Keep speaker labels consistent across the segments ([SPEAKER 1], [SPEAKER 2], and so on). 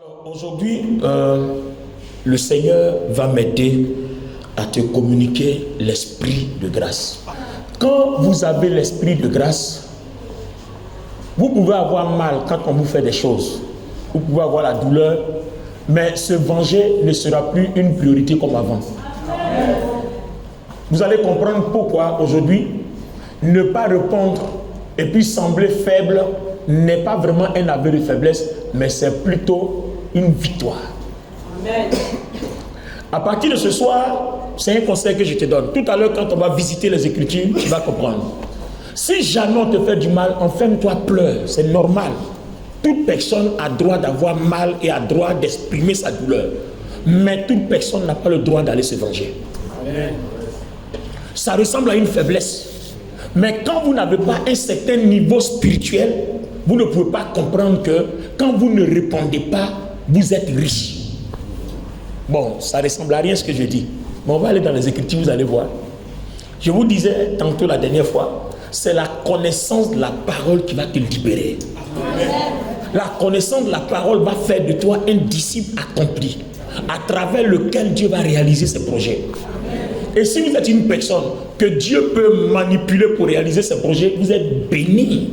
[SPEAKER 1] Aujourd'hui, le Seigneur va m'aider à te communiquer l'esprit de grâce. Quand vous avez l'esprit de grâce, vous pouvez avoir mal quand on vous fait des choses. Vous pouvez avoir la douleur, mais se venger ne sera plus une priorité comme avant. Vous allez comprendre pourquoi aujourd'hui, ne pas répondre et puis sembler faible n'est pas vraiment un aveu de faiblesse, mais c'est plutôt une victoire. Amen. À partir de ce soir, c'est un conseil que je te donne. Tout à l'heure, quand on va visiter les Écritures, tu vas comprendre. Si jamais on te fait du mal, enferme-toi, pleure. C'est normal. Toute personne a droit d'avoir mal et a droit d'exprimer sa douleur. Mais toute personne n'a pas le droit d'aller se venger. Amen. Ça ressemble à une faiblesse. Mais quand vous n'avez pas un certain niveau spirituel, vous ne pouvez pas comprendre que quand vous ne répondez pas, vous êtes riche. Bon, ça ressemble à rien ce que je dis. Mais on va aller dans les Écritures, vous allez voir. Je vous disais tantôt la dernière fois, c'est la connaissance de la parole qui va te libérer. Amen. La connaissance de la parole va faire de toi un disciple accompli, à travers lequel Dieu va réaliser ses projets. Amen. Et si vous êtes une personne que Dieu peut manipuler pour réaliser ses projets, vous êtes béni.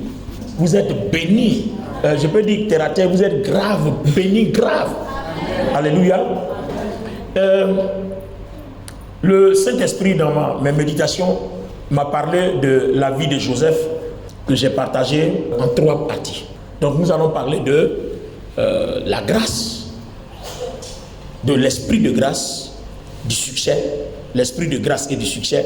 [SPEAKER 1] Vous êtes béni. Je peux dire terre à terre, vous êtes grave, béni, grave. Amen. Alléluia. Le Saint-Esprit dans mes méditations m'a parlé de la vie de Joseph que j'ai partagée en 3 parties. Donc nous allons parler de la grâce, de l'esprit de grâce, du succès, l'esprit de grâce et du succès,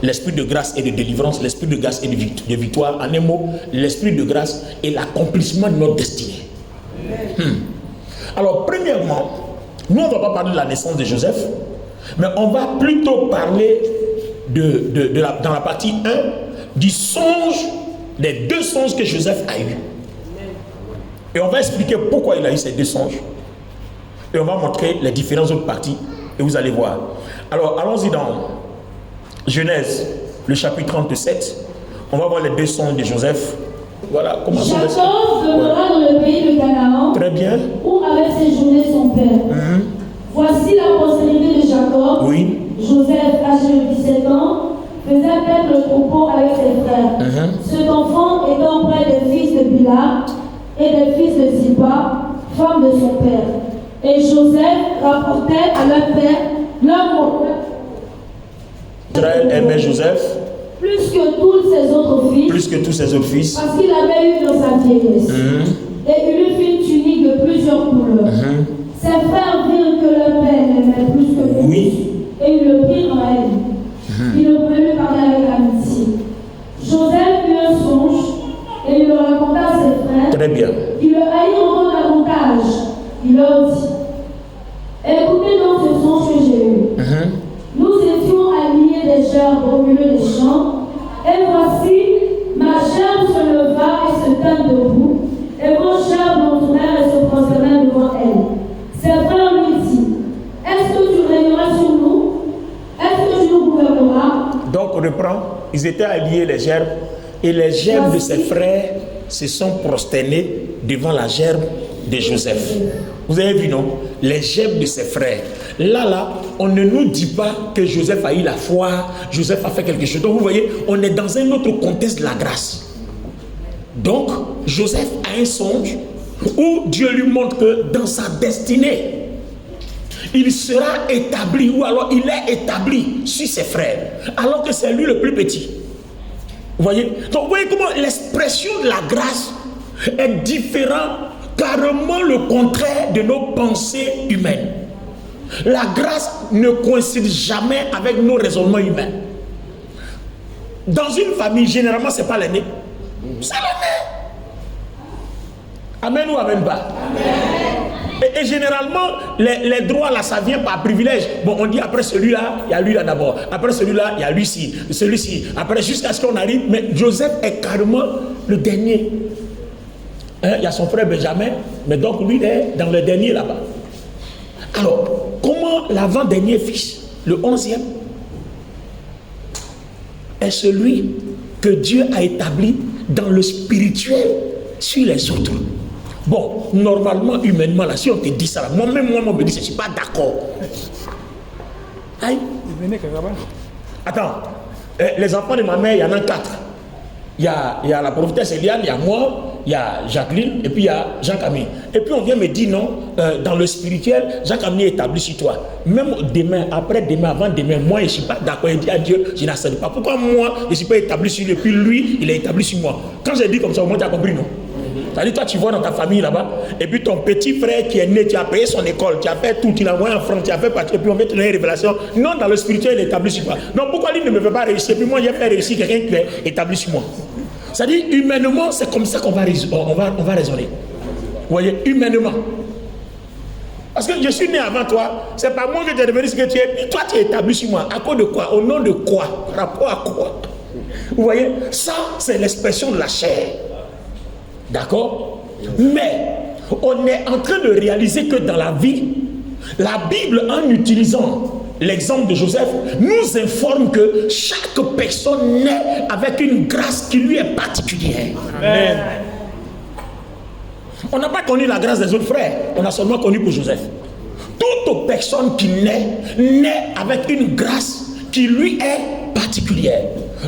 [SPEAKER 1] l'esprit de grâce et de délivrance, l'esprit de grâce et de victoire. En un mot, l'esprit de grâce et l'accomplissement de notre destinée. Alors premièrement, nous on ne va pas parler de la naissance de Joseph, mais on va plutôt parler dans la partie 1 du songe, des 2 songes que Joseph a eus. Et on va expliquer pourquoi il a eu ces 2 songes. Et on va montrer les différentes autres parties. Et vous allez voir. Alors allons-y dans Genèse, le chapitre 37. On va voir les 2 songes de Joseph. Voilà, comment ça va.
[SPEAKER 2] Jacob demeura dans le pays de Canaan.
[SPEAKER 1] Très bien.
[SPEAKER 2] Où avait séjourné son père. Voici la postérité de Jacob.
[SPEAKER 1] Oui.
[SPEAKER 2] Joseph, âgé de 17 ans, faisait paître le troupeau avec ses frères. Cet enfant étant près des fils de Bila et des fils de Zilpa, femme de son père. Et Joseph rapportait à leur père leur mot.
[SPEAKER 1] Israël aimait Joseph
[SPEAKER 2] plus que tous ses autres fils. Parce qu'il avait eu dans sa vieillesse. Et il lui fit une tunique de plusieurs couleurs. Ses frères virent que leur père l'aimait plus que lui. Et ils le prirent en haine. Ils le voulurent parler avec amitié. Joseph eut un songe et il le raconta à ses frères.
[SPEAKER 1] Très bien.
[SPEAKER 2] Ils le haïrent encore davantage. Il leur dit: écoutez donc ce songe que j'ai eu. Nous étions alignés des gerbes au milieu des champs, et voici, ma gerbe se leva et se tint debout, et vos gerbes l'entourèrent et se prosternèrent devant elle. Ses frères lui disent: est-ce que tu régneras sur nous? Est-ce que tu nous gouverneras?
[SPEAKER 1] Donc on reprend, ils étaient alliés les gerbes, et les gerbes de ses frères se sont prosternés devant la gerbe de Joseph. Vous avez vu, non? Les gerbes de ses frères. Là, on ne nous dit pas que Joseph a eu la foi, Joseph a fait quelque chose. Donc vous voyez, on est dans un autre contexte de la grâce. Donc, Joseph a un songe où Dieu lui montre que dans sa destinée, il sera établi, ou alors il est établi sur ses frères, alors que c'est lui le plus petit. Vous voyez? Donc vous voyez comment l'expression de la grâce est différente, carrément le contraire de nos pensées humaines. La grâce ne coïncide jamais avec nos raisonnements humains. Dans une famille, généralement, ce n'est pas l'aîné. C'est l'aîné. Amen ou amen pas? Amen. Et généralement, les droits là, ça vient par privilège. Bon, on dit après celui-là, il y a lui là d'abord. Après celui-là, il y a lui-ci, celui-ci. Après, jusqu'à ce qu'on arrive. Mais Joseph est carrément le dernier. Il y a son frère Benjamin, mais donc lui, il est dans le dernier là-bas. Alors, comment l'avant-dernier fils, le 11e, est celui que Dieu a établi dans le spirituel sur les autres? Bon, normalement, humainement, là, si on te dit ça, là, moi-même, moi, on me dit, je ne suis pas d'accord. Aïe. Attends, les enfants de ma mère, il y en a 4. Il y a la prophétesse Eliane, il y a moi, il y a Jacqueline, et puis il y a Jean-Camille. Et puis on vient me dire non, dans le spirituel, Jean-Camille est établi sur toi. Même demain, après-demain, avant-demain, moi je ne suis pas d'accord. Il dit à Dieu, je n'accepte pas. Pourquoi moi, je ne suis pas établi sur lui, et puis lui, il est établi sur moi. Quand j'ai dit comme ça, au moins tu as compris, non? C'est-à-dire, toi, tu vois dans ta famille là-bas, et puis ton petit frère qui est né, tu as payé son école, tu as fait tout, tu l'as envoyé en France, tu as fait partie, et puis on vient te donner une révélation. Non, dans le spirituel, il est établi sur toi. Non, pourquoi lui ne me fait pas réussir? Et puis moi, j'ai fait réussir quelqu'un qui est établi sur moi. C'est-à-dire, humainement, c'est comme ça qu'on va raisonner. Vous voyez, humainement. Parce que je suis né avant toi, c'est pas moi que tu es devenu ce que tu es, puis toi, tu es établi sur moi. À cause de quoi? Au nom de quoi? Rapport à quoi? Vous voyez, ça, c'est l'expression de la chair. D'accord? Mais on est en train de réaliser que dans la vie, la Bible, en utilisant l'exemple de Joseph, nous informe que chaque personne naît avec une grâce qui lui est particulière. Amen. On n'a pas connu la grâce des autres frères, on a seulement connu pour Joseph. Toute personne qui naît avec une grâce qui lui est particulière.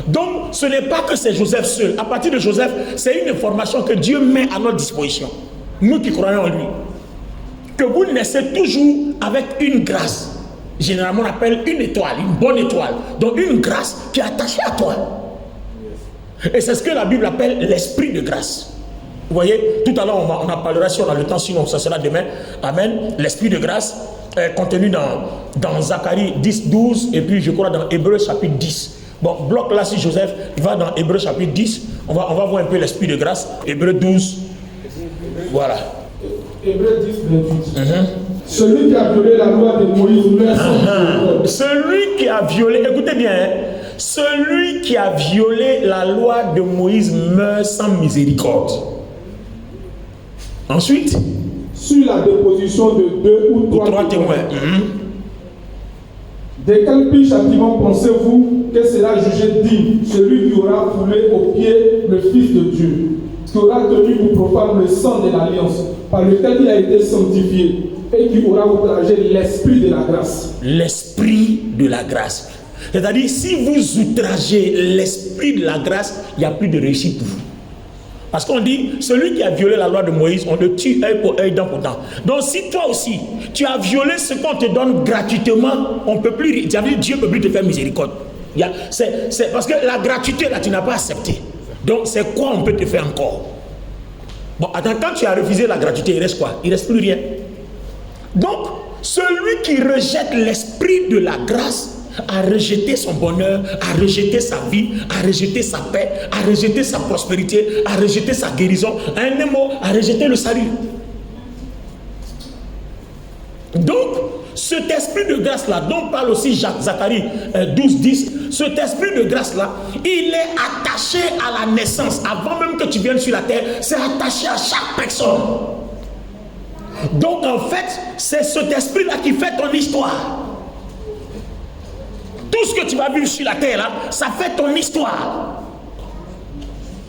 [SPEAKER 1] Donc, ce n'est pas que c'est Joseph seul. À partir de Joseph, c'est une information que Dieu met à notre disposition. Nous qui croyons en lui. Que vous naissez toujours avec une grâce. Généralement, on appelle une étoile, une bonne étoile. Donc, une grâce qui est attachée à toi. Et c'est ce que la Bible appelle l'esprit de grâce. Vous voyez, tout à l'heure, on en parlera si on a le temps, sinon ça sera demain. Amen. L'esprit de grâce est contenu dans Zacharie 10, 12, et puis je crois dans Hébreux chapitre 10. Bon, bloc là, si Joseph va dans Hébreux chapitre 10, on va voir un peu l'esprit de grâce. Hébreux 12, voilà.
[SPEAKER 3] Hébreux 10, 28. Celui qui a violé la loi de Moïse meurt sans
[SPEAKER 1] Celui qui a violé, écoutez bien, hein, celui qui a violé la loi de Moïse meurt sans miséricorde. Ensuite,
[SPEAKER 3] sur la déposition de 2 ou 3 témoins. De quel pire châtiment pensez-vous que sera jugé digne celui qui aura foulé aux pieds le Fils de Dieu, qui aura tenu pour profane le sang de l'alliance, par lequel il a été sanctifié, et qui aura outragé l'esprit de la grâce?
[SPEAKER 1] L'esprit de la grâce. C'est-à-dire, si vous outragez l'esprit de la grâce, il n'y a plus de réussite pour vous. Parce qu'on dit, celui qui a violé la loi de Moïse, on le tue œil pour œil, dent pour dent. Donc si toi aussi, tu as violé ce qu'on te donne gratuitement, on peut plus, Dieu ne peut plus te faire miséricorde. C'est parce que la gratuité, là, tu n'as pas accepté. Donc c'est quoi on peut te faire encore? Bon, attends, quand tu as refusé la gratuité, il reste quoi? Il ne reste plus rien. Donc, celui qui rejette l'esprit de la grâce, a rejeté son bonheur, a rejeté sa vie, a rejeté sa paix, a rejeté sa prospérité, a rejeté sa guérison, un mot, a rejeté le salut. Donc, cet esprit de grâce-là, dont parle aussi Zacharie 12, 10, cet esprit de grâce-là, il est attaché à la naissance. Avant même que tu viennes sur la terre, c'est attaché à chaque personne. Donc, en fait, c'est cet esprit-là qui fait ton histoire. Tout ce que tu vas vivre sur la terre là, ça fait ton histoire.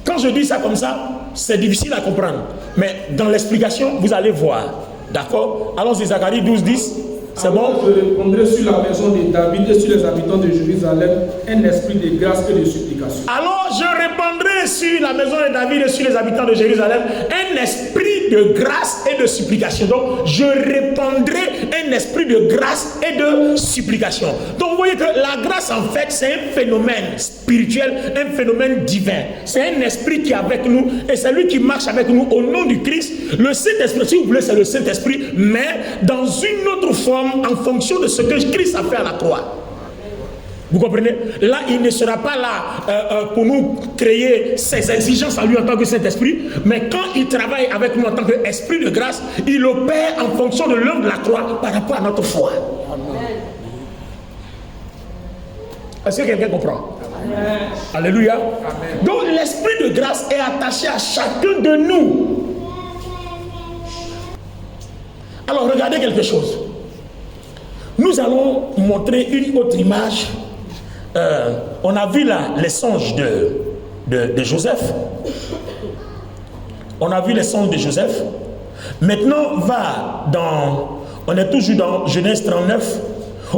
[SPEAKER 1] Quand je dis ça comme ça, c'est difficile à comprendre. Mais dans l'explication, vous allez voir. D'accord? Allons-y, Zacharie 12, 10. C'est bon?
[SPEAKER 3] Je répondrai sur la maison de David et sur les habitants de Jérusalem un esprit de grâce et de supplication.
[SPEAKER 1] Alors je répandrai sur la maison de David et sur les habitants de Jérusalem un esprit de grâce et de supplication. Donc je répandrai un esprit de grâce et de supplication. Donc vous voyez que la grâce en fait c'est un phénomène spirituel, un phénomène divin. C'est un esprit qui est avec nous et c'est lui qui marche avec nous au nom du Christ. Le Saint-Esprit, si vous voulez, c'est le Saint-Esprit, mais dans une autre forme en fonction de ce que Christ a fait à la croix. Vous comprenez? Là, il ne sera pas là pour nous créer ses exigences à lui en tant que Saint-Esprit, mais quand il travaille avec nous en tant qu'Esprit de grâce, il opère en fonction de l'œuvre de la croix par rapport à notre foi. Est-ce que quelqu'un comprend? Amen. Alléluia. Amen. Donc l'Esprit de grâce est attaché à chacun de nous. Alors regardez quelque chose. Nous allons montrer une autre image. On a vu là les songes de Joseph. On a vu les songes de Joseph. Maintenant, on est toujours dans Genèse 39.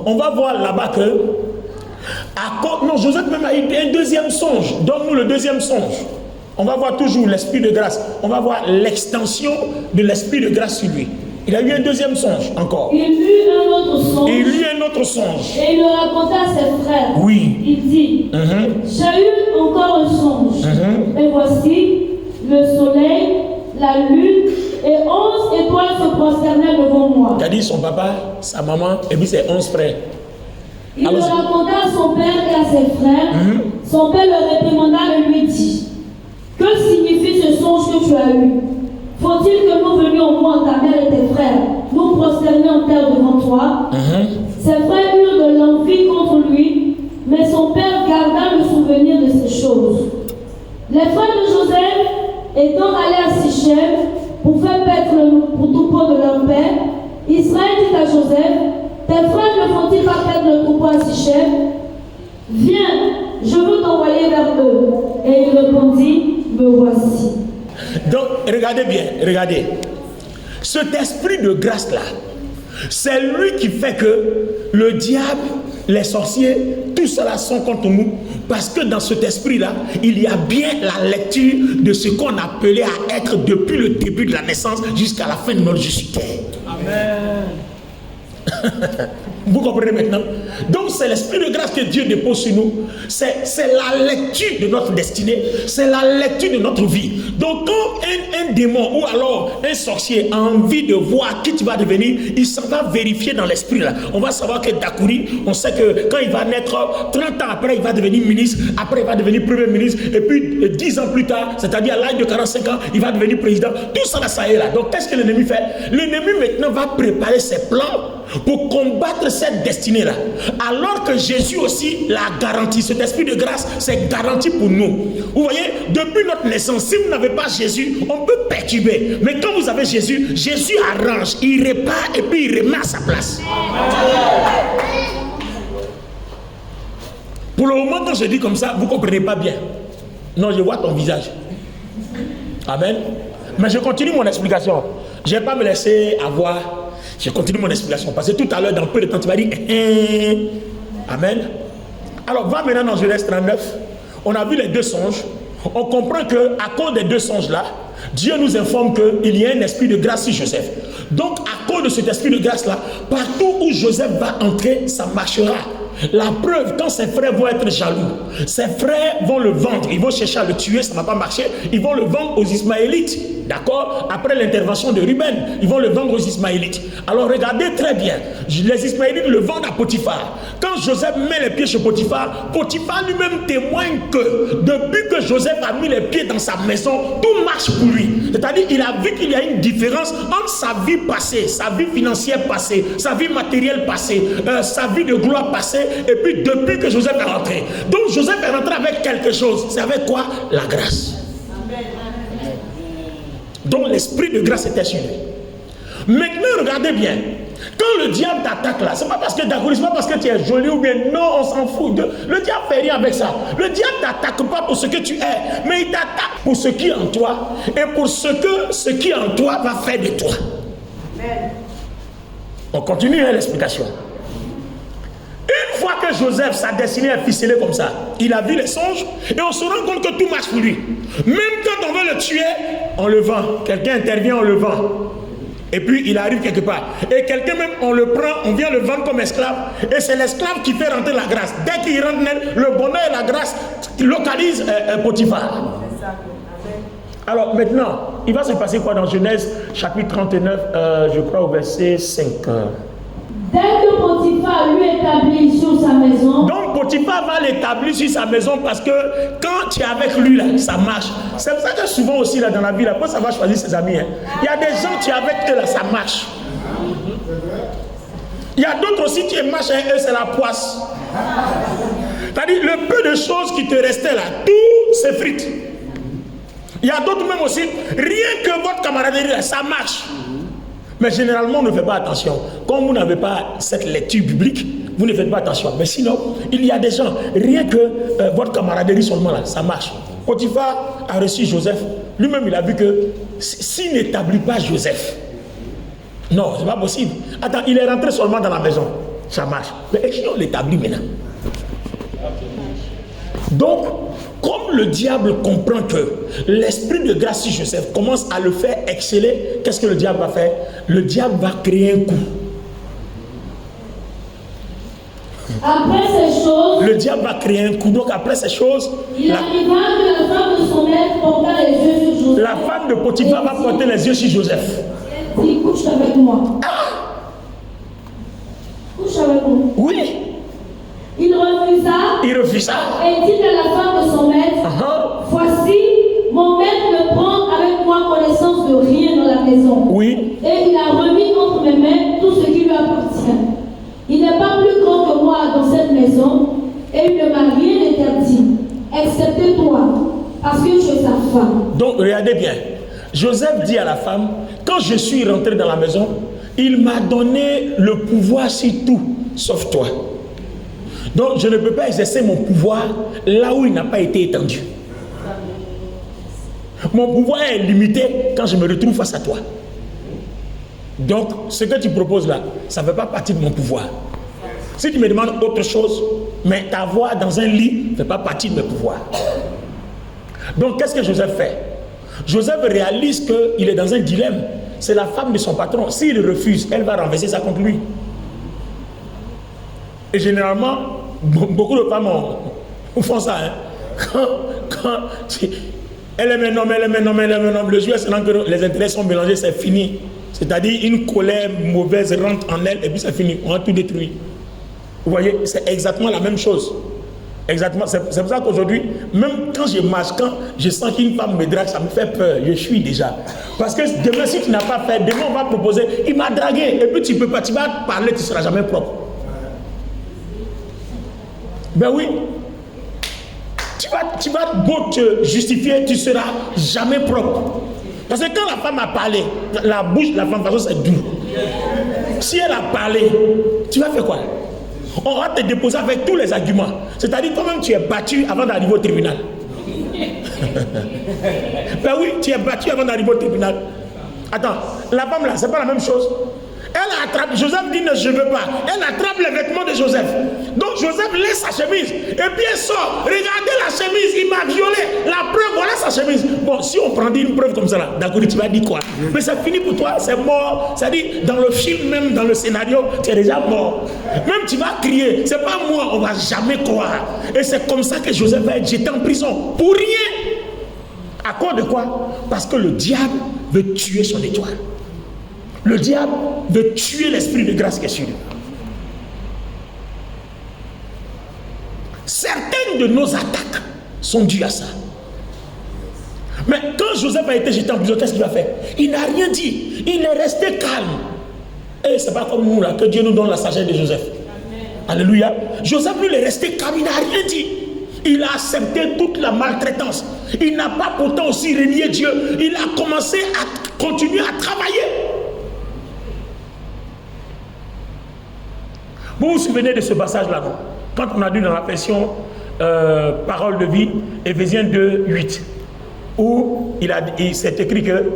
[SPEAKER 1] On va voir là-bas que Joseph même a eu un deuxième songe. Donne-nous le deuxième songe. On va voir toujours l'esprit de grâce. On va voir l'extension de l'esprit de grâce sur lui. Il a eu un deuxième songe encore.
[SPEAKER 2] Il eut un autre songe.
[SPEAKER 1] Il eut un autre songe.
[SPEAKER 2] Et il le raconta à ses frères.
[SPEAKER 1] Oui.
[SPEAKER 2] Il dit, j'ai eu encore un songe. Et voici, le soleil, la lune et 11 étoiles se prosternaient devant moi.
[SPEAKER 1] Il a dit son papa, sa maman et puis ses 11 frères.
[SPEAKER 2] Il le raconta à son père et à ses frères. Son père le réprimanda et lui dit, que signifie ce songe que tu as eu? Faut-il que nous venions, moi, ta mère et tes frères, nous prosterner en terre devant toi? Ses frères eurent de l'envie contre lui, mais son père garda le souvenir de ces choses. Les frères de Joseph, étant allés à Sichem pour faire paître le troupeau de leur père, Israël dit à Joseph, tes frères ne font-ils pas perdre le troupeau à Sichem? Viens, je veux t'envoyer vers eux. Et il répondit, me voici.
[SPEAKER 1] Donc, regardez bien, regardez. Cet esprit de grâce-là, c'est lui qui fait que le diable, les sorciers, tout cela sont contre nous. Parce que dans cet esprit-là, il y a bien la lecture de ce qu'on appelait à être depuis le début de la naissance jusqu'à la fin de notre vie sur terre. Amen. Vous comprenez maintenant? Donc c'est l'esprit de grâce que Dieu dépose sur nous. C'est la lecture de notre destinée. C'est la lecture de notre vie. Donc quand un démon ou alors un sorcier a envie de voir qui tu vas devenir, il s'en va vérifier dans l'esprit là. On va savoir que Dakouri, on sait que quand il va naître, 30 ans après il va devenir ministre, après il va devenir premier ministre, et puis 10 ans plus tard, c'est-à-dire à l'âge de 45 ans, il va devenir président. Tout ça là, ça y est là. Donc qu'est-ce que l'ennemi fait? L'ennemi maintenant va préparer ses plans pour combattre cette destinée-là. Alors que Jésus aussi l'a garanti. Cet esprit de grâce, c'est garanti pour nous. Vous voyez, depuis notre naissance, si vous n'avez pas Jésus, on peut perturber. Mais quand vous avez Jésus, Jésus arrange, il répare et puis il remet à sa place. Pour le moment, quand je dis comme ça, vous ne comprenez pas bien. Non, je vois ton visage. Amen. Mais je continue mon explication. Je ne vais pas me laisser avoir. Je continue mon explication. Parce que tout à l'heure, dans peu de temps, tu vas dire Amen. Alors, va maintenant dans Genèse 39. On a vu les deux songes. On comprend qu'à cause des deux songes-là, Dieu nous informe qu'il y a un esprit de grâce sur Joseph. Donc, à cause de cet esprit de grâce-là, partout où Joseph va entrer, ça marchera. La preuve, quand ses frères vont être jaloux, ses frères vont le vendre, ils vont chercher à le tuer, ça ne va pas marcher, ils vont le vendre aux Ismaélites, d'accord? Après l'intervention de Ruben, ils vont le vendre aux Ismaélites. Alors regardez très bien, les Ismaélites le vendent à Potiphar. Quand Joseph met les pieds chez Potiphar, Potiphar lui-même témoigne que depuis que Joseph a mis les pieds dans sa maison, tout marche pour lui. C'est-à-dire qu'il a vu qu'il y a une différence entre sa vie passée, sa vie financière passée, sa vie matérielle passée, sa vie de gloire passée, et puis depuis que Joseph est rentré. Donc Joseph est rentré avec quelque chose. C'est avec quoi? La grâce. Donc l'esprit de grâce était sur lui. Maintenant regardez bien. Quand le diable t'attaque là, c'est pas parce que d'accord, c'est pas parce que tu es joli ou bien non, on s'en fout. Le diable fait rien avec ça. Le diable t'attaque pas pour ce que tu es, mais il t'attaque pour ce qui est en toi et pour ce qui est en toi va faire de toi. Amen. On continue l'explication. Une fois que Joseph, sa destinée est ficelée comme ça, il a vu les songes et on se rend compte que tout marche pour lui. Même quand on veut le tuer, on le vend. Quelqu'un intervient, on le vend. Et puis il arrive quelque part. Et quelqu'un même, on le prend, on vient le vendre comme esclave. Et c'est l'esclave qui fait rentrer la grâce. Dès qu'il rentre, le bonheur et la grâce localisent Potiphar. Alors maintenant, il va se passer quoi dans Genèse chapitre 39, je crois au verset 5.
[SPEAKER 2] Dès que Potiphar lui établit sur sa maison.
[SPEAKER 1] Donc Potiphar va l'établir sur sa maison parce que quand tu es avec lui là, ça marche. C'est pour ça que souvent aussi là dans la vie là, quand ça va choisir ses amis. Hein. Il y a des gens tu es avec eux là, ça marche. Il y a d'autres aussi tu marches avec eux, c'est la poisse. C'est-à-dire le peu de choses qui te restaient là, tout s'effrite. Il y a d'autres même aussi, rien que votre camaraderie là, ça marche. Mais généralement, on ne fait pas attention. Comme vous n'avez pas cette lecture biblique, vous ne faites pas attention. Mais sinon, il y a des gens, rien que votre camaraderie seulement là, ça marche. Potiphar a reçu Joseph. Lui-même, il a vu que s'il n'établit pas Joseph, non, c'est pas possible. Attends, il est rentré seulement dans la maison. Ça marche. Mais si on l'établit maintenant. Donc, comme le diable comprend que l'esprit de grâce sur Joseph commence à le faire exceller, qu'est-ce que le diable va faire? Le diable va créer un coup.
[SPEAKER 2] Après ces choses,
[SPEAKER 1] le diable va créer un coup. Donc après ces choses,
[SPEAKER 2] il arriva que la femme de son maître porta les yeux sur Joseph.
[SPEAKER 1] La femme de Potiphar va porter les yeux sur Joseph.
[SPEAKER 2] Elle dit, couche avec moi. Couche avec moi.
[SPEAKER 1] Oui.
[SPEAKER 2] Il refusa.
[SPEAKER 1] Il refusa.
[SPEAKER 2] Et dit à la femme de son maître, voici, mon maître ne prend avec moi connaissance de rien dans la maison.
[SPEAKER 1] Oui.
[SPEAKER 2] Et il a remis entre mes mains tout ce qui lui appartient. Il n'est pas plus grand que moi dans cette maison, et il ne m'a rien interdit, excepté toi, parce que tu es sa femme.
[SPEAKER 1] Donc regardez bien, Joseph dit à la femme, quand je suis rentré dans la maison, il m'a donné le pouvoir sur tout, sauf toi. Donc je ne peux pas exercer mon pouvoir là où il n'a pas été étendu. Mon pouvoir est limité quand je me retrouve face à toi. Donc, ce que tu proposes là, ça ne fait pas partie de mon pouvoir. Si tu me demandes autre chose, mais ta voix dans un lit ne fait pas partie de mes pouvoirs. Donc, qu'est-ce que Joseph fait? Joseph réalise qu'il est dans un dilemme. C'est la femme de son patron. S'il refuse, elle va renverser ça contre lui. Et généralement, beaucoup de femmes font ça. Hein. Elle aime un homme, elle aime un homme, elle aime un homme. Le jour que les intérêts sont mélangés, c'est fini. C'est-à-dire une colère mauvaise rentre en elle et puis c'est fini, on a tout détruit. Vous voyez, c'est exactement la même chose. Exactement, c'est pour ça qu'aujourd'hui, même quand je marche, quand je sens qu'une femme me drague, ça me fait peur, je suis déjà. Parce que demain, si tu n'as pas fait, demain on va proposer, il m'a dragué, et puis tu peux pas, tu vas parler, tu ne seras jamais propre. Ben oui. Tu vas beau te justifier, tu ne seras jamais propre. Parce que quand la femme a parlé, la bouche de la femme, de toute façon, c'est doux. Si elle a parlé, tu vas faire quoi? On va te déposer avec tous les arguments. C'est-à-dire, toi-même, tu es battu avant d'arriver au tribunal. Ben oui, tu es battu avant d'arriver au tribunal. Attends, la femme là, c'est pas la même chose. Elle attrape, Joseph dit non, je ne veux pas. Elle attrape les vêtements de Joseph. Donc Joseph laisse sa chemise. Et puis elle sort. Regardez la chemise, il m'a violé. La preuve, voilà sa chemise. Bon, si on prend une preuve comme ça là, d'accord, tu vas dire quoi? Mais c'est fini pour toi, c'est mort. C'est-à-dire, dans le film, même dans le scénario, tu es déjà mort. Même tu vas crier, c'est pas moi, on ne va jamais croire. Et c'est comme ça que Joseph va être jeté en prison. Pour rien. À cause de quoi? Parce que le diable veut tuer son étoile. Le diable veut tuer l'esprit de grâce qui est sur lui. Certaines de nos attaques sont dues à ça. Mais quand Joseph a été jeté en prison, qu'est-ce qu'il a fait? Il n'a rien dit. Il est resté calme. Et c'est pas comme nous là, que Dieu nous donne la sagesse de Joseph. Amen. Alléluia. Joseph, lui, il est resté calme, il n'a rien dit. Il a accepté toute la maltraitance. Il n'a pas pourtant aussi renié Dieu. Il a commencé à continuer à travailler. Vous vous souvenez de ce passage-là, non? Quand on a lu dans la version Parole de vie, Éphésiens 2, 8, où il s'est écrit que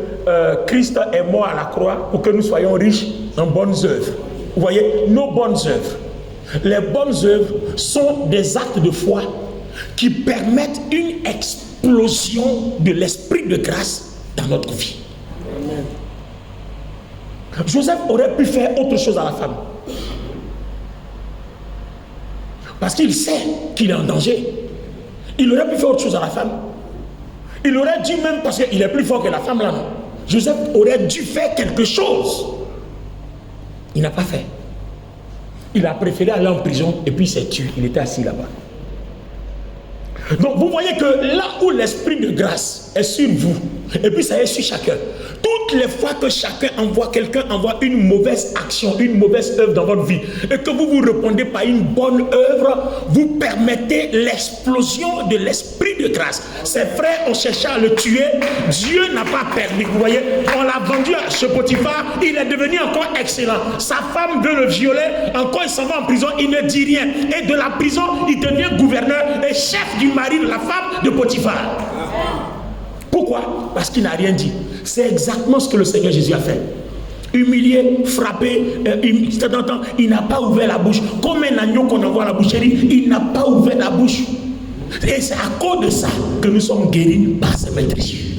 [SPEAKER 1] Christ est mort à la croix pour que nous soyons riches en bonnes œuvres. Vous voyez, nos bonnes œuvres. Les bonnes œuvres sont des actes de foi qui permettent une explosion de l'esprit de grâce dans notre vie. Amen. Joseph aurait pu faire autre chose à la femme. Parce qu'il sait qu'il est en danger. Il aurait pu faire autre chose à la femme. Il aurait dû même, parce qu'il est plus fort que la femme là, non? Joseph aurait dû faire quelque chose. Il n'a pas fait. Il a préféré aller en prison et puis il s'est tué. Il était assis là-bas. Donc vous voyez que là où l'esprit de grâce est sur vous, Et puis ça est sur chacun. Toutes les fois que quelqu'un envoie une mauvaise action, une mauvaise œuvre dans votre vie, et que vous répondez par une bonne œuvre, vous permettez l'explosion de l'esprit de grâce. Ses frères ont cherché à le tuer, Dieu n'a pas permis. Vous voyez, on l'a vendu à ce Potiphar, il est devenu encore excellent. Sa femme veut le violer, encore il s'en va en prison, il ne dit rien. Et de la prison, il devient gouverneur et chef du mari de la femme de Potiphar. Pourquoi? Parce qu'il n'a rien dit. C'est exactement ce que le Seigneur Jésus a fait. Humilié, frappé, il n'a pas ouvert la bouche. Comme un agneau qu'on envoie à la boucherie, il n'a pas ouvert la bouche. Et c'est à cause de ça que nous sommes guéris par ce maître Jésus.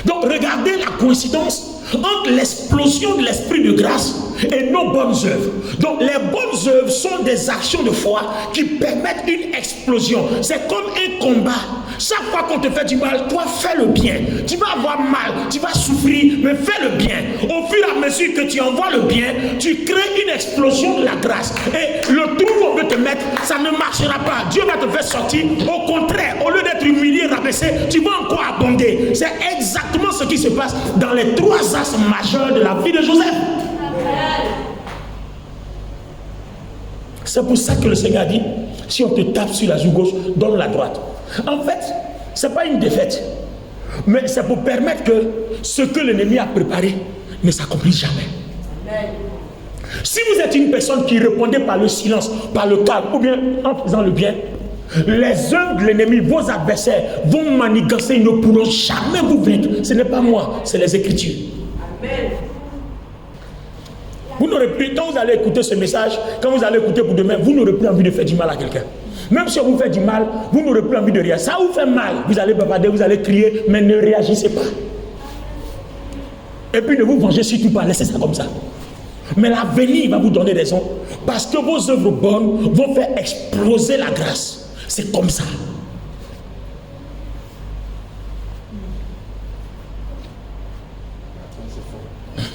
[SPEAKER 1] Donc regardez la coïncidence entre l'explosion de l'esprit de grâce et nos bonnes œuvres. Donc les bonnes œuvres sont des actions de foi qui permettent une explosion. C'est comme un combat. Chaque fois qu'on te fait du mal, toi fais le bien. Tu vas avoir mal, tu vas souffrir, mais fais le bien. Au fur et à mesure que tu envoies le bien, tu crées une explosion de la grâce. Et le trou qu'on veut te mettre, ça ne marchera pas. Dieu va te faire sortir. Au contraire, au lieu d'être humilié, rabaissé, tu vas encore abonder. C'est exactement ce qui se passe dans les trois axes majeurs de la vie de Joseph. C'est pour ça que le Seigneur a dit, si on te tape sur la joue gauche, donne la droite. En fait, ce n'est pas une défaite, mais c'est pour permettre que ce que l'ennemi a préparé ne s'accomplisse jamais. Si vous êtes une personne qui répondait par le silence, par le calme, ou bien en faisant le bien, les œuvres de l'ennemi, vos adversaires vont manigancer, ils ne pourront jamais vous vaincre. Ce n'est pas moi, c'est les Écritures. Amen. Vous n'aurez plus, quand vous allez écouter ce message, quand vous allez écouter pour demain, vous n'aurez plus envie de faire du mal à quelqu'un. Même si on vous fait du mal, vous n'aurez plus envie de rien. Ça vous fait mal, vous allez bavarder, vous allez crier, mais ne réagissez pas. Et puis ne vous vengez surtout pas, laissez ça comme ça. Mais l'avenir va vous donner raison, parce que vos œuvres bonnes vont faire exploser la grâce. C'est comme ça.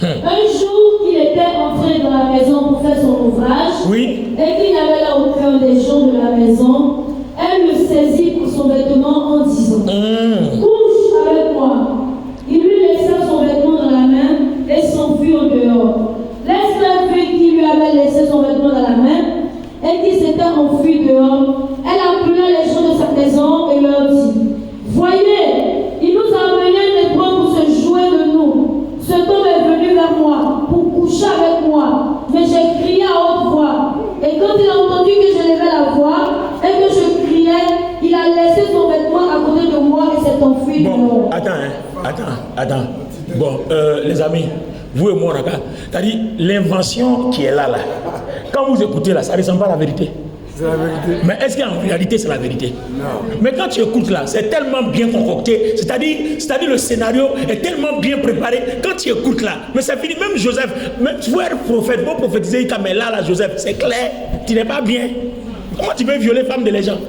[SPEAKER 2] Un jour, il était entré dans la maison pour faire son ouvrage.
[SPEAKER 1] Oui.
[SPEAKER 2] Et qu'il n'avait là aucun des gens de la maison. Elle le saisit pour son vêtement en disant couche avec moi. Il lui laissa son vêtement dans la main et s'enfuit au dehors. L'esclave qui lui avait laissé son vêtement dans la main et qui s'était enfui dehors, elle appela les gens de sa maison et leur dit: voyez, il nous a amené un lépreux pour se jouer de nous. Cet homme est venu vers moi pour coucher avec moi, mais j'ai crié à haute voix. Et quand il a entendu que je levais la voix et que je criais, il a laissé son vêtement à côté de moi et s'est enfui dehors.
[SPEAKER 1] Attends. Bon, les amis, vous et moi, c'est-à-dire l'invention qui est là, quand vous écoutez là, ça ne ressemble pas à la vérité.
[SPEAKER 4] C'est la vérité.
[SPEAKER 1] Mais est-ce qu'en réalité c'est la vérité?
[SPEAKER 4] Non.
[SPEAKER 1] Mais quand tu écoutes là, c'est tellement bien concocté, c'est-à-dire le scénario est tellement bien préparé. Quand tu écoutes là, mais c'est fini. Même Joseph, même tu vois être prophète, vous prophétiser, mais là, Joseph, c'est clair, tu n'es pas bien. Comment tu peux violer femme de les gens?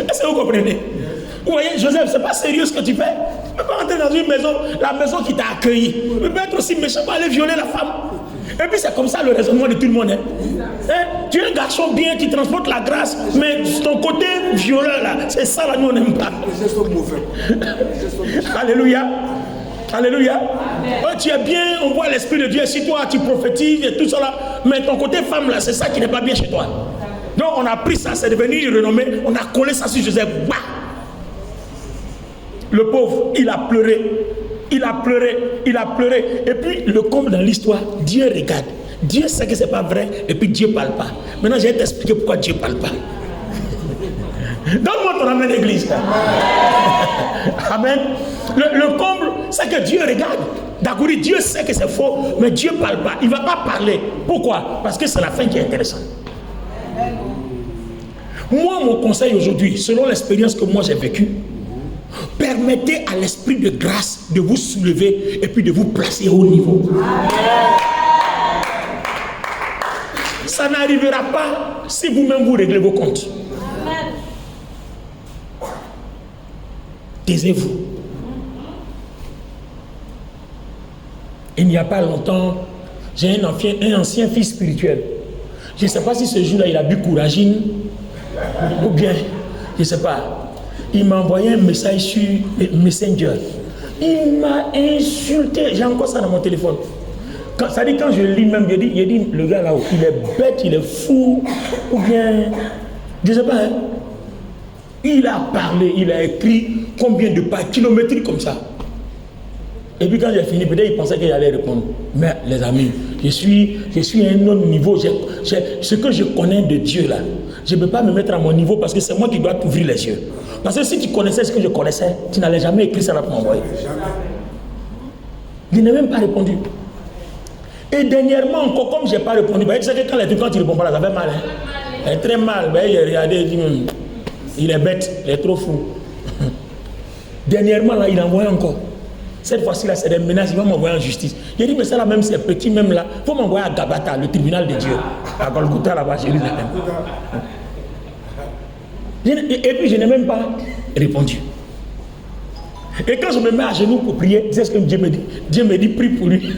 [SPEAKER 1] Est-ce que vous comprenez? Vous voyez, Joseph, c'est pas sérieux ce que tu fais. Tu ne peux pas entrer dans une maison, la maison qui t'a accueilli. Tu peux être aussi méchant pour aller violer la femme. Et puis c'est comme ça le raisonnement de tout le monde. Tu es un garçon bien qui transporte la grâce, mais ton côté violent là, c'est ça là, nous on n'aime pas.
[SPEAKER 4] Les gestes sont mauvais.
[SPEAKER 1] Alléluia. Alléluia. Ouais, tu es bien, on voit l'Esprit de Dieu sur toi, tu prophétises et tout ça là, mais ton côté femme là, c'est ça qui n'est pas bien chez toi. Donc on a pris ça, c'est devenu une renommée, on a collé ça sur Joseph. Bah. Le pauvre, il a pleuré. Il a pleuré. Et puis, le comble dans l'histoire, Dieu regarde. Dieu sait que ce n'est pas vrai, et puis Dieu ne parle pas. Maintenant, je vais t'expliquer pourquoi Dieu ne parle pas. Donne-moi ton amen d'église. Amen. Le comble, c'est que Dieu regarde. D'accord, Dieu sait que c'est faux, mais Dieu ne parle pas. Il ne va pas parler. Pourquoi? Parce que c'est la fin qui est intéressante. Moi, mon conseil aujourd'hui, selon l'expérience que moi j'ai vécue, permettez à l'esprit de grâce de vous soulever et puis de vous placer au niveau. Ça n'arrivera pas si vous-même vous réglez vos comptes. Taisez-vous. Il n'y a pas longtemps, j'ai un ancien fils spirituel. Je ne sais pas si ce jour-là il a bu couragine Ou bien, je ne sais pas, il m'a envoyé un message sur Messenger. Il m'a insulté. J'ai encore ça dans mon téléphone. Ça dit quand je lis même, il dit le gars là-haut, il est bête, il est fou. Ou bien, je ne sais pas, hein. Il a parlé, il a écrit combien de pas kilométriques comme ça. Et puis quand j'ai fini, peut-être il pensait qu'il allait répondre. Mais les amis, je suis à un autre niveau. Ce que je connais de Dieu là, je ne peux pas me mettre à mon niveau parce que c'est moi qui dois t'ouvrir les yeux. Parce que si tu connaissais ce que je connaissais, tu n'allais jamais écrire ça pour m'envoyer. Il n'a même pas répondu. Et dernièrement encore, comme je n'ai pas répondu, tu sais que quand tu ne réponds pas là, ça fait mal. Hein? Très mal. Il a regardé, il dit, il est bête, il est trop fou. Dernièrement là, il a envoyé encore. Cette fois-ci là, c'est des menaces, il va m'envoyer en justice. Il dit, mais ça là même, c'est petit même là, il faut m'envoyer à Gabata, le tribunal de Dieu. À Golgotha là-bas, Jérusalem. Et puis je n'ai même pas répondu. Et quand je me mets à genoux pour prier, c'est ce que Dieu me dit. Dieu me dit, prie pour lui.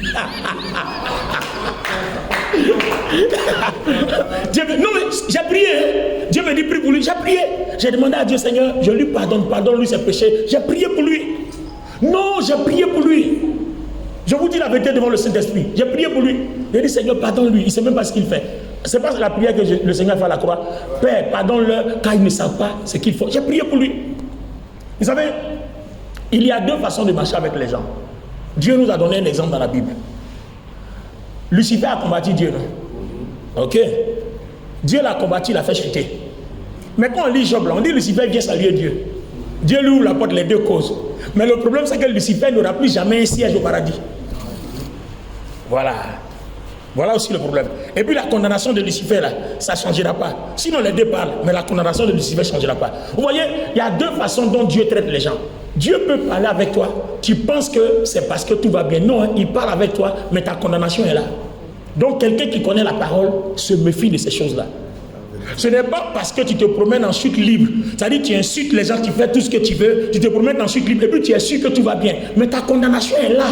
[SPEAKER 1] Non mais j'ai prié. Dieu me dit, prie pour lui. J'ai prié. J'ai demandé à Dieu, Seigneur, je lui pardonne lui ses péchés. J'ai prié pour lui. Non, j'ai prié pour lui. Je vous dis la vérité devant le Saint-Esprit. J'ai prié pour lui. J'ai dit, Seigneur, pardonne-lui. Il ne sait même pas ce qu'il fait. C'est pas la prière que le Seigneur fait à la croix. Père, pardonne-le car ils ne savent pas ce qu'il faut. J'ai prié pour lui. Vous savez, il y a deux façons de marcher avec les gens. Dieu nous a donné un exemple dans la Bible. Lucifer a combattu Dieu, non? Ok. Dieu l'a combattu, il l'a fait chuter. Mais quand on lit Job, là, on dit Lucifer vient saluer Dieu. Dieu lui ouvre la porte, les deux causes. Mais le problème, c'est que Lucifer n'aura plus jamais un siège au paradis. Voilà. Voilà aussi le problème. Et puis la condamnation de Lucifer, là, ça ne changera pas. Sinon, les deux parlent, mais la condamnation de Lucifer ne changera pas. Vous voyez, il y a deux façons dont Dieu traite les gens. Dieu peut parler avec toi. Tu penses que c'est parce que tout va bien. Non, hein, il parle avec toi, mais ta condamnation est là. Donc, quelqu'un qui connaît la parole se méfie de ces choses-là. Ce n'est pas parce que tu te promènes en chute libre. C'est-à-dire tu insultes les gens, tu fais tout ce que tu veux, tu te promènes en chute libre, et puis tu es sûr que tout va bien. Mais ta condamnation est là.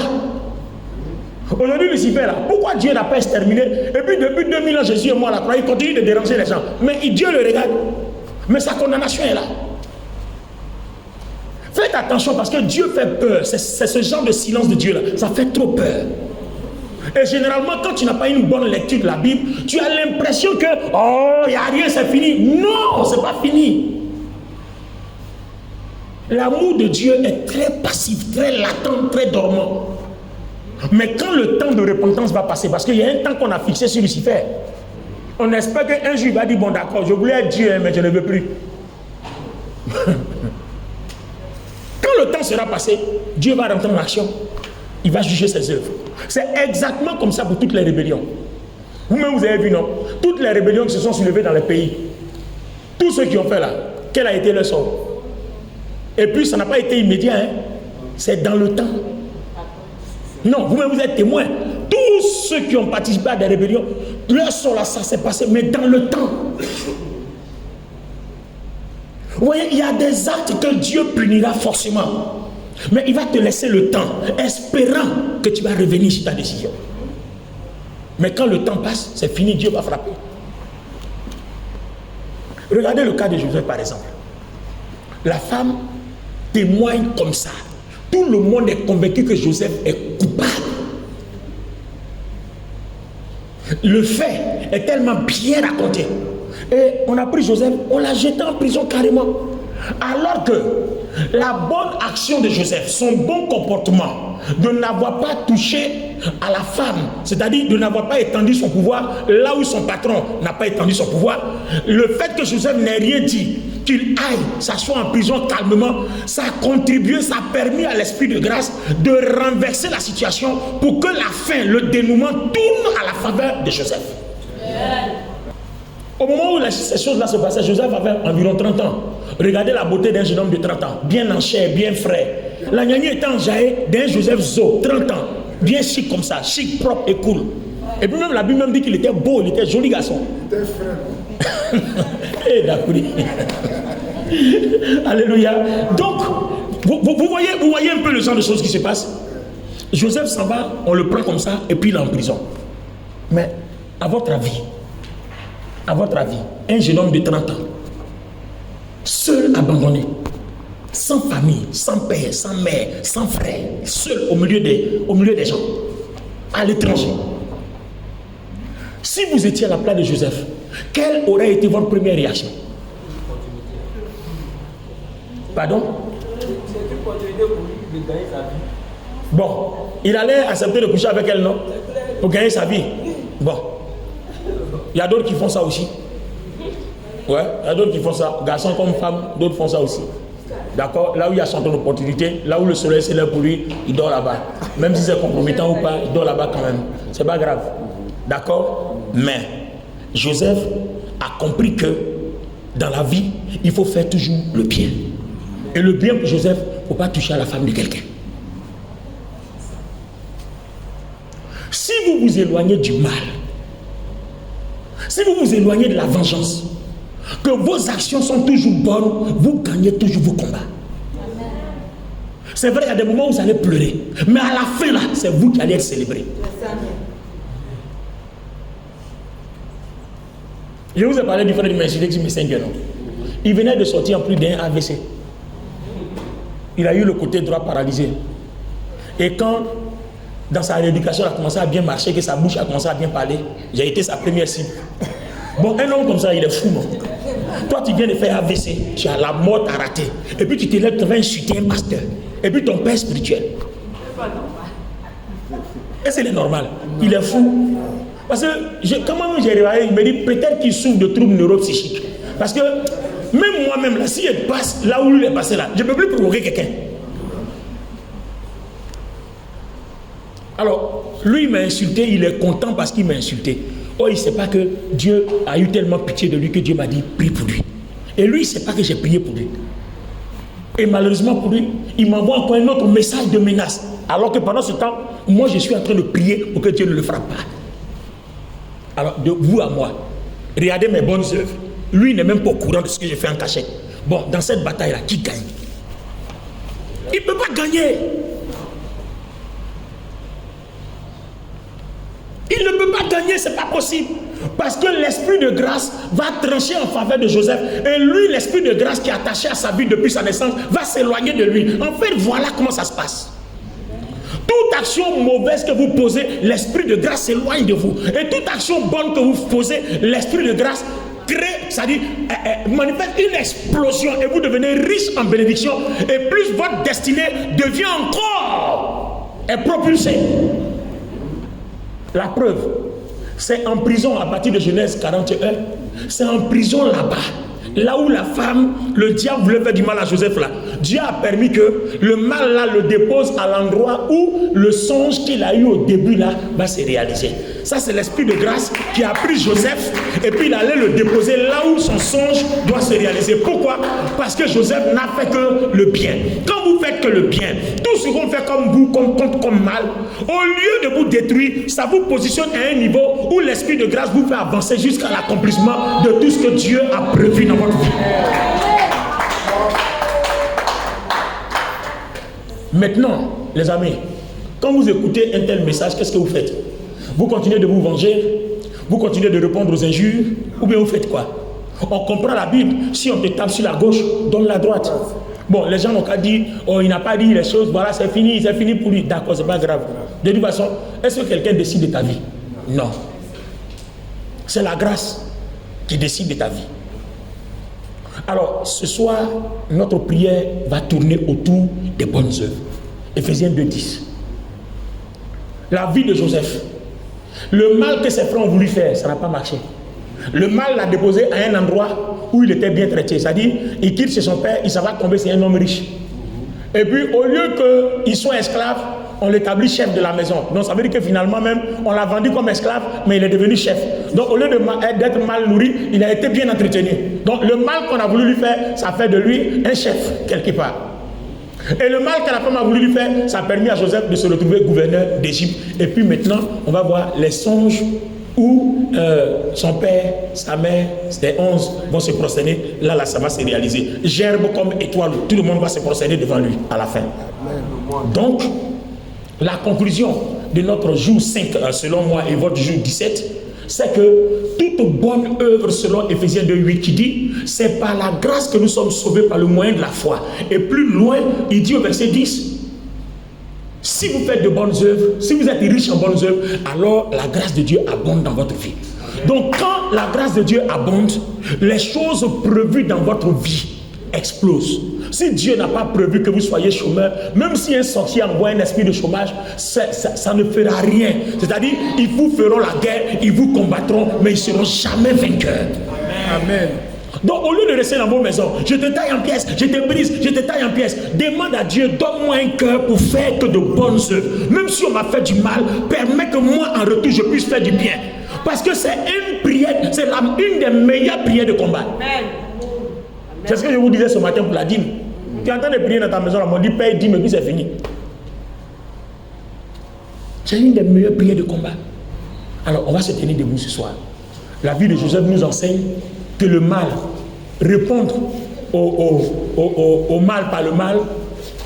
[SPEAKER 1] Aujourd'hui, Lucifer, là, pourquoi Dieu n'a pas exterminé? Et puis depuis 2000 ans, Jésus est mort à la croix, il continue de déranger les gens. Mais Dieu le regarde. Mais sa condamnation est là. Faites attention parce que Dieu fait peur. C'est ce genre de silence de Dieu là. Ça fait trop peur. Et généralement, quand tu n'as pas une bonne lecture de la Bible, tu as l'impression que oh, il n'y a rien, c'est fini. Non, c'est pas fini. L'amour de Dieu est très passif, très latent, très dormant. Mais quand le temps de repentance va passer, parce qu'il y a un temps qu'on a fixé sur Lucifer, on espère qu'un jour il va dire bon d'accord, je voulais être Dieu, mais je ne veux plus. Quand le temps sera passé, Dieu va rentrer en action. Il va juger ses œuvres. C'est exactement comme ça pour toutes les rébellions. Vous-même, vous avez vu, non? Toutes les rébellions qui se sont soulevées dans les pays, tous ceux qui ont fait là, quel a été leur sort? Et puis, ça n'a pas été immédiat, hein? C'est dans le temps. Non, vous-même, vous êtes témoins. Tous ceux qui ont participé à des rébellions, leur sort là, ça s'est passé, mais dans le temps. Vous voyez, il y a des actes que Dieu punira forcément. Mais il va te laisser le temps, espérant que tu vas revenir sur ta décision. Mais quand le temps passe, c'est fini, Dieu va frapper. Regardez le cas de Joseph par exemple. La femme témoigne comme ça. Tout le monde est convaincu que Joseph est coupable. Le fait est tellement bien raconté. Et on a pris Joseph, on l'a jeté en prison carrément. Alors que la bonne action de Joseph, son bon comportement, de n'avoir pas touché à la femme, c'est-à-dire de n'avoir pas étendu son pouvoir là où son patron n'a pas étendu son pouvoir, le fait que Joseph n'ait rien dit, qu'il aille s'asseoir en prison calmement, ça a contribué, ça a permis à l'esprit de grâce de renverser la situation pour que la fin, le dénouement tourne à la faveur de Joseph. Au moment où ces choses-là se passaient, Joseph avait environ 30 ans. Regardez la beauté d'un jeune homme de 30 ans, bien en chair, bien frais. La gnagni était enjaillée d'un Joseph Zo, 30 ans, bien chic comme ça, chic, propre et cool. Et puis même la Bible même dit qu'il était beau, il était joli garçon. Il était frère. Eh d'accord. Alléluia. Donc, vous voyez un peu le genre de choses qui se passent. Joseph s'en va, on le prend comme ça, et puis il est en prison. Mais, à votre avis, un jeune homme de 30 ans, seul, abandonné, sans famille, sans père, sans mère, sans frère, seul au milieu des gens, à l'étranger. Si vous étiez à la place de Joseph, quelle aurait été votre première réaction? Pardon? Bon, il allait accepter de coucher avec elle, non? Pour gagner sa vie. Bon. Il y a d'autres qui font ça aussi. Ouais, il y a d'autres qui font ça. Garçons comme femmes, d'autres font ça aussi. D'accord? Là où il y a son opportunité, là où le soleil s'élève pour lui, il dort là-bas. Même si c'est compromettant ou pas, il dort là-bas quand même. C'est pas grave. D'accord? Mais Joseph a compris que dans la vie, il faut faire toujours le bien. Et le bien pour Joseph, il ne faut pas toucher à la femme de quelqu'un. Si vous vous éloignez du mal, si vous vous éloignez de la vengeance, que vos actions sont toujours bonnes, vous gagnez toujours vos combats. C'est vrai, il y a des moments où vous allez pleurer, mais à la fin là, c'est vous qui allez être célébré. Je vous ai parlé du frère du Messie qui me saigne, non? Il venait de sortir en plus d'un AVC. Il a eu le côté droit paralysé. Et quand, dans sa rééducation, il a commencé à bien marcher, que sa bouche a commencé à bien parler, j'ai été sa première cible. Bon, un homme comme ça, il est fou, non? Toi, tu viens de faire AVC, tu as la mort, t'as raté. Et puis tu te lèves, tu vas insulter un pasteur. Et puis ton père spirituel. Et c'est normal. Il est fou. Parce que, comment j'ai réveillé, il me dit peut-être qu'il souffre de troubles neuropsychiques. Parce que, même moi-même, là, si elle passe là où il est passé là, je ne peux plus provoquer quelqu'un. Alors, lui, il m'a insulté, il est content parce qu'il m'a insulté. Oh, il ne sait pas que Dieu a eu tellement pitié de lui que Dieu m'a dit, prie pour lui. Et lui, il ne sait pas que j'ai prié pour lui. Et malheureusement pour lui, il m'envoie encore un autre message de menace. Alors que pendant ce temps, moi, je suis en train de prier pour que Dieu ne le frappe pas. Alors, de vous à moi, regardez mes bonnes œuvres. Lui, il n'est même pas au courant de ce que j'ai fait en cachette. Bon, dans cette bataille-là, qui gagne? Il ne peut pas gagner. Il ne peut pas gagner, c'est pas possible. Parce que l'esprit de grâce va trancher en faveur de Joseph. Et lui, l'esprit de grâce qui est attaché à sa vie depuis sa naissance, va s'éloigner de lui. En fait, voilà comment ça se passe. Toute action mauvaise que vous posez, l'esprit de grâce s'éloigne de vous. Et toute action bonne que vous posez, l'esprit de grâce crée, c'est-à-dire manifeste une explosion et vous devenez riche en bénédiction. Et plus votre destinée devient encore propulsée. La preuve, c'est en prison à partir de Genèse 41. C'est en prison là-bas. Là où la femme, le diable voulait faire du mal à Joseph là. Dieu a permis que le mal là le dépose à l'endroit où le songe qu'il a eu au début là va se réaliser. Ça c'est l'esprit de grâce qui a pris Joseph et puis il allait le déposer là où son songe doit se réaliser. Pourquoi? Parce que Joseph n'a fait que le bien. Quand vous faites que le bien, tout ce qu'on fait comme vous, comme mal, au lieu de vous détruire, ça vous positionne à un niveau où l'esprit de grâce vous fait avancer jusqu'à l'accomplissement de tout ce que Dieu a prévu dans votre vie. Maintenant, les amis, quand vous écoutez un tel message, qu'est-ce que vous faites? Vous continuez de vous venger? Vous continuez de répondre aux injures? Ou bien vous faites quoi? On comprend la Bible. Si on te tape sur la gauche, donne la droite. Bon, les gens n'ont qu'à dire, oh, il n'a pas dit les choses, voilà, c'est fini pour lui. D'accord, c'est pas grave. De toute façon, est-ce que quelqu'un décide de ta vie? Non. C'est la grâce qui décide de ta vie. Alors, ce soir, notre prière va tourner autour des bonnes œuvres. Éphésiens 2:10. La vie de Joseph. Le mal que ses frères ont voulu faire, ça n'a pas marché. Le mal l'a déposé à un endroit où il était bien traité. C'est-à-dire, il quitte chez son père, il s'en va tomber, c'est un homme riche. Et puis, au lieu qu'il soit esclave, on l'établit chef de la maison. Donc, ça veut dire que finalement même, on l'a vendu comme esclave, mais il est devenu chef. Donc, au lieu d'être mal nourri, il a été bien entretenu. Donc, le mal qu'on a voulu lui faire, ça fait de lui un chef, quelque part. Et le mal que la femme a voulu lui faire, ça a permis à Joseph de se retrouver gouverneur d'Égypte. Et puis maintenant, on va voir les songes où son père, sa mère, les 11 vont se prosterner. Là, ça va se réaliser. Gerbe comme étoile, tout le monde va se prosterner devant lui à la fin. Donc, la conclusion de notre jour 5, selon moi, et votre jour 17, c'est que toute bonne œuvre, selon Éphésiens 2:8, qui dit, c'est par la grâce que nous sommes sauvés par le moyen de la foi. Et plus loin, il dit au verset 10, si vous faites de bonnes œuvres, si vous êtes riche en bonnes œuvres, alors la grâce de Dieu abonde dans votre vie. Donc quand la grâce de Dieu abonde, les choses prévues dans votre vie explosent. Si Dieu n'a pas prévu que vous soyez chômeur, même si un sorcier envoie un esprit de chômage, ça ne fera rien. C'est-à-dire, ils vous feront la guerre, ils vous combattront, mais ils ne seront jamais vainqueurs.
[SPEAKER 3] Amen.
[SPEAKER 1] Donc au lieu de rester dans vos maisons, je te taille en pièces, je te brise, je te taille en pièces, demande à Dieu, donne-moi un cœur pour faire que de bonnes œuvres. Même si on m'a fait du mal, permets que moi en retour je puisse faire du bien. Parce que c'est une prière, c'est une des meilleures prières de combat. Amen. C'est ce que je vous disais ce matin pour la dîme. Tu es en train de prier dans ta maison, on m'a dit paye dîme et puis c'est fini. C'est une des meilleures prières de combat. Alors on va se tenir debout ce soir. La vie de Joseph nous enseigne que le mal, répondre au mal par le mal,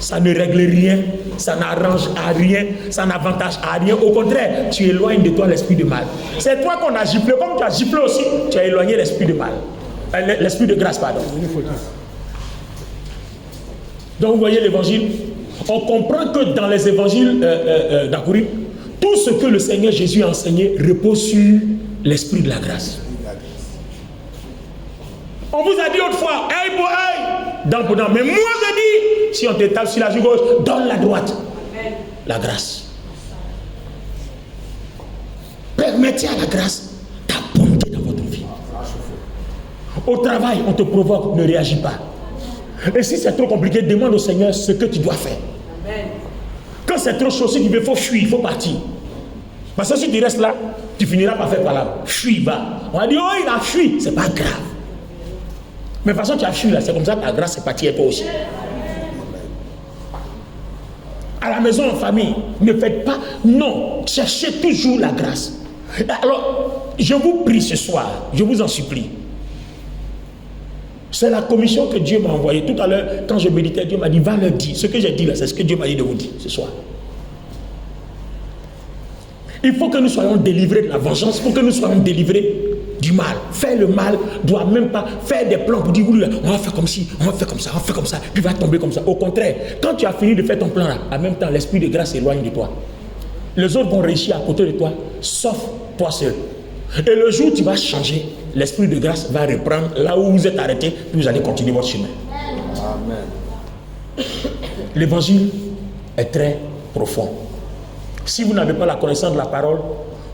[SPEAKER 1] ça ne règle rien, ça n'arrange à rien, ça n'avantage à rien. Au contraire, tu éloignes de toi l'esprit de mal. C'est toi qu'on a giflé, comme tu as giflé aussi, tu as éloigné l'esprit de mal. L'esprit de grâce, pardon. Donc vous voyez l'évangile, on comprend que dans les évangiles d'Akourib, tout ce que le Seigneur Jésus a enseigné repose sur l'esprit de la grâce. On vous a dit autrefois, œil pour œil, dent pour dent. Mais moi je dis, si on te tape sur la joue gauche, donne la droite. Amen. La grâce. Permettez à la grâce d'abonder dans votre vie. Au travail, on te provoque, ne réagis pas. Et si c'est trop compliqué, demande au Seigneur ce que tu dois faire. Amen. Quand c'est trop chaud, il faut fuir, il faut partir. Parce que si tu restes là, tu finiras par faire par là. Fuis, va. On va dire, oh, il a fui. C'est pas grave. Mais de toute façon, tu as fui là, c'est comme ça que ta grâce est partie et toi aussi. À la maison, en famille, ne faites pas. Non, cherchez toujours la grâce. Alors, je vous prie ce soir, je vous en supplie. C'est la commission que Dieu m'a envoyée. Tout à l'heure, quand je méditais, Dieu m'a dit, va leur dire. Ce que j'ai dit là, c'est ce que Dieu m'a dit de vous dire ce soir. Il faut que nous soyons délivrés de la vengeance, il faut que nous soyons délivrés du mal. Faire le mal doit même pas faire des plans pour dire, oui, on va faire comme ci, on va faire comme ça, on va faire comme ça, puis va tomber comme ça. Au contraire, quand tu as fini de faire ton plan là, en même temps, l'esprit de grâce s'éloigne de toi. Les autres vont réussir à côté de toi, sauf toi seul. Et le jour où tu vas changer, l'esprit de grâce va reprendre là où vous êtes arrêté, puis vous allez continuer votre chemin. Amen. L'évangile est très profond. Si vous n'avez pas la connaissance de la parole,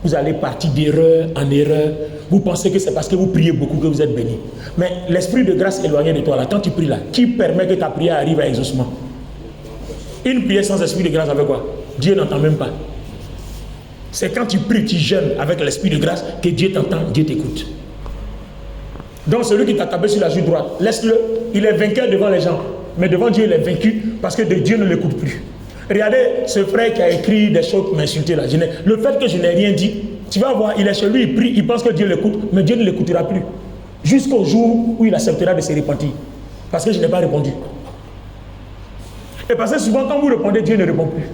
[SPEAKER 1] vous allez partir d'erreur en erreur. Vous pensez que c'est parce que vous priez beaucoup que vous êtes béni. Mais l'esprit de grâce éloigné de toi, là, quand tu pries là, qui permet que ta prière arrive à exaucement? Une prière sans esprit de grâce avec quoi? Dieu n'entend même pas. C'est quand tu pries, tu jeûnes avec l'esprit de grâce que Dieu t'entend, Dieu t'écoute. Donc celui qui t'a tapé sur la joue droite, laisse-le. Il est vainqueur devant les gens. Mais devant Dieu, il est vaincu parce que Dieu ne l'écoute plus. Regardez ce frère qui a écrit des choses pour m'insulter là. Le fait que je n'ai rien dit, tu vas voir, il est chez lui, il prie, il pense que Dieu l'écoute, mais Dieu ne l'écoutera plus. Jusqu'au jour où il acceptera de se repentir. Parce que je n'ai pas répondu. Et parce que souvent quand vous répondez, Dieu ne répond plus.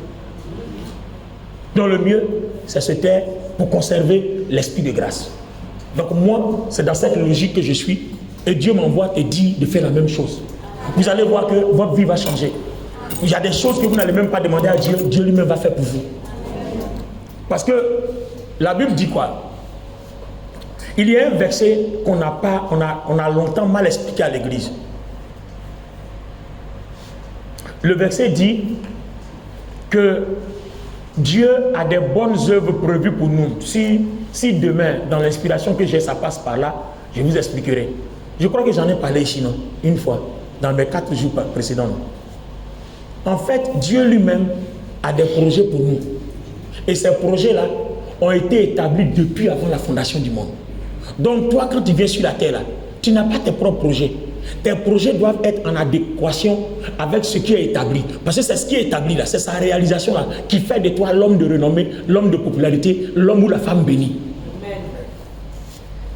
[SPEAKER 1] Donc le mieux, c'est se taire pour conserver l'esprit de grâce. Donc moi, c'est dans cette logique que je suis. Et Dieu m'envoie et dit de faire la même chose. Vous allez voir que votre vie va changer. Il y a des choses que vous n'allez même pas demander à Dieu, Dieu lui-même va faire pour vous. Parce que la Bible dit quoi? Il y a un verset qu'on n'a pas, on a longtemps mal expliqué à l'église. Le verset dit que Dieu a des bonnes œuvres prévues pour nous. Si demain, dans l'inspiration que j'ai, ça passe par là, je vous expliquerai. Je crois que j'en ai parlé ici, non? Une fois, dans mes 4 jours précédents. Non? En fait, Dieu lui-même a des projets pour nous. Et ces projets-là ont été établis depuis avant la fondation du monde. Donc toi, quand tu viens sur la terre, là, tu n'as pas tes propres projets. Tes projets doivent être en adéquation avec ce qui est établi. Parce que c'est ce qui est établi, là, c'est sa réalisation là, qui fait de toi l'homme de renommée, l'homme de popularité, l'homme ou la femme bénie.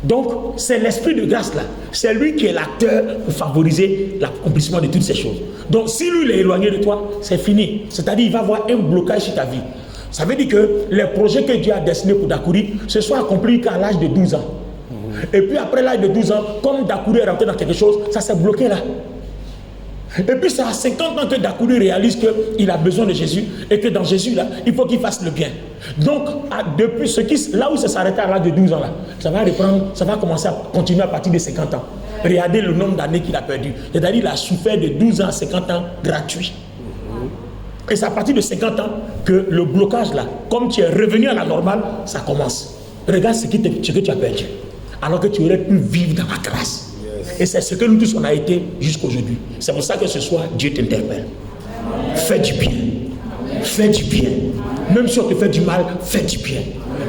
[SPEAKER 1] Donc, c'est l'esprit de grâce là. C'est lui qui est l'acteur pour favoriser l'accomplissement de toutes ces choses. Donc, si lui il est éloigné de toi, c'est fini. C'est-à-dire, il va avoir un blocage sur ta vie. Ça veut dire que les projets que Dieu a destinés pour Dakouri se sont accomplis qu'à l'âge de 12 ans. Et puis après l'âge de 12 ans, comme Dakouri est rentré dans quelque chose, ça s'est bloqué là. Et puis c'est à 50 ans que Dakouri réalise qu'il a besoin de Jésus et que dans Jésus là, il faut qu'il fasse le bien. Donc depuis là où ça s'arrêtait à l'âge de 12 ans là, ça va reprendre, ça va commencer à continuer à partir de 50 ans. Regardez le nombre d'années qu'il a perdu. C'est-à-dire qu'il a souffert de 12 ans à 50 ans gratuit. Et c'est à partir de 50 ans que le blocage là, comme tu es revenu à la normale, ça commence. Regarde ce que tu as perdu. Alors que tu aurais pu vivre dans la grâce. Et c'est ce que nous tous on a été jusqu'aujourd'hui. C'est pour ça que ce soir, Dieu t'interpelle. Fais du bien. Fais du bien. Même si on te fait du mal, fais du bien.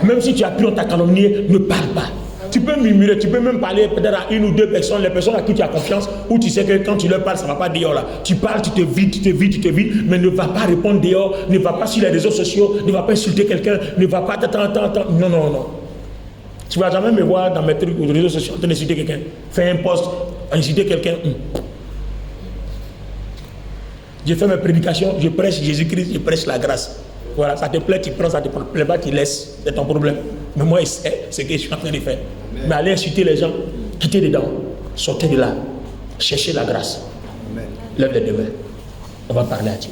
[SPEAKER 1] Même si tu as pu on t'a calomnié, ne parle pas. Tu peux murmurer, tu peux même parler peut-être à une ou deux personnes, les personnes à qui tu as confiance, où tu sais que quand tu leur parles, ça ne va pas dehors là. Tu parles, tu te vides, mais ne va pas répondre dehors, ne va pas sur les réseaux sociaux, ne va pas insulter quelqu'un, ne va pas... Non. Tu ne vas jamais me voir dans mes trucs aux réseaux sociaux en train d'insulter quelqu'un. Fais un post, insulter quelqu'un. Je fais mes prédications, je prêche Jésus-Christ, je prêche la grâce. Voilà, ça te plaît, tu prends, ça te plaît pas, tu laisses, c'est ton problème. Mais moi, c'est ce que je suis en train de faire. Mais allez insulter les gens, quittez dedans, sortez de là, cherchez la grâce. Lève les deux mains, on va parler à Dieu.